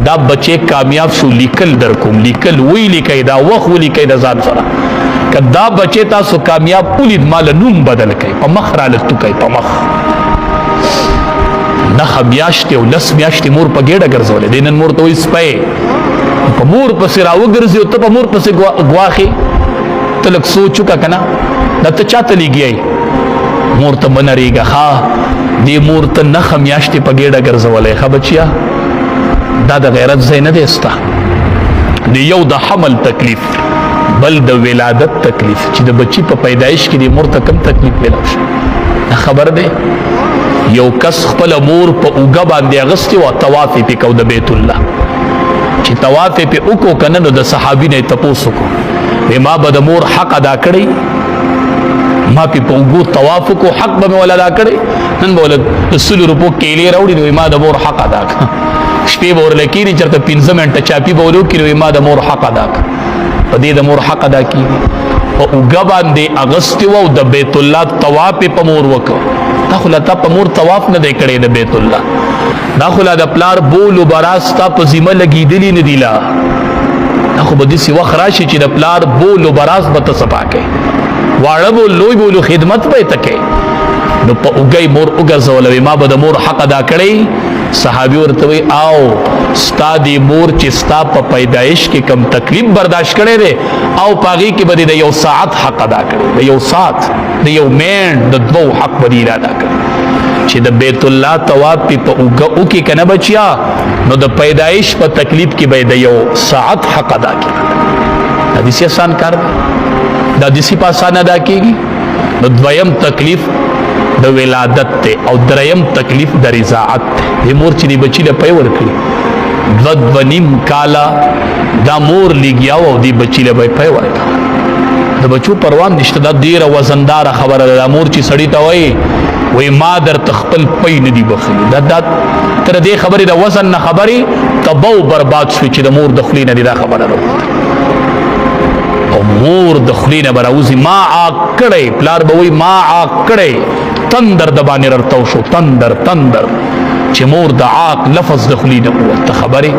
دا بچے کامیاب شو لیکل در کوم لیکل وی لیکي دا وخت وی لیکي د ځان سره کدا بچے تاسو کامیاب ولید مال نوم بدل کوي په مخ را لټو کوي په مخ نه میاشتې او لس میاشتې مور په ګېډه ګرځولې دینن مور ته وایي سپی په مور پسې را وګرځي او ته په مور پسې ګواښې ته لږ سوچ وکړه که نه دا ته چاته لېږي مور ته مه نرېږه ښه دې مور ته نښه میاشتې په ګېډه ګرځولی ښه بچیه دا د غیرت ځای نه دی ستا د یو د حمل تکلیف بل د ولادت تکلیف چې د بچی په پیدایش کې د مور ته کم تکلیف میلاو شي دا خبر دی یو کس خپل مور په اوږه باندې اغستې وه طواف یې پې کو د بیت الله چې طواف یې پې وکړو که نه نو د صحابي نه یې تپوس وکړو وی ما به د مور حق ادا کړی ما پې په اوږو طواف وکړو حق به مې ول ادا کړی نن به ول د 100 روپو کیلې راوړي نو ما د مور حق ادا کړه شپې به ورله کېږي چېرته 15 منټه چاپي به ولو کړي ما د مور حق ادا کړه په دې د مور حق ادا کېږي په اوږه باندې اغستې وه او د بیت الله طواف یې په مور وکړه دا خو لا تا په مور طواف نه دی کړی د بیت الله دا خو لا د پلار بول و براز تا په ذمه لګېدلي نه دي لا دا خو به داسې وخت راشي چې د پلار بول و براز به ته صفا کوې واړه بول لوی بولو خدمت به یې ته کوې نو په اوږه یې مور وګرځوله ما به د مور حق ادا کړی صحابي ورته وی او ستا دی مور چې ستا په پیدایش کې کم تکلیف برداشت کړی دی او په هغې کې به د یو ساعت حق ادا کړی د یو ساعت د یو مینټ د 2 حق به ادا کړی چې د بیت الله طواف پې په اوږه وکړي که نه بچیا نو د پیدایش په تکلیف کې به د یو ساعت حق ادا کړي دا داسې آسان کار دی دا داسې په آسان ادا کېږي نو دویم تکلیف د ولادت ته او دریم تکلیف د رضاعت ته مور چې دی بچی له پی ورکړي 2.5 کاله دا مور لګیا او دی بچی له پی ورکړه د بچو پروان نشته دا ډیره وزنداره خبره ده د مور چې سړی ته وایي ما درته خپل پی نه دی بخلي دا تر دې خبرې د وزن نه خبرې تباو برباد شوي چې د مور د خولې نه دی دا خبره راووته او مور د خولې نه به راوځي ما عاق کړی پلار به وایي ما عاق کړی تندر د باندې ررتاو شو تندر چې مور د عاق لفظ د خولې نه ووته خبرې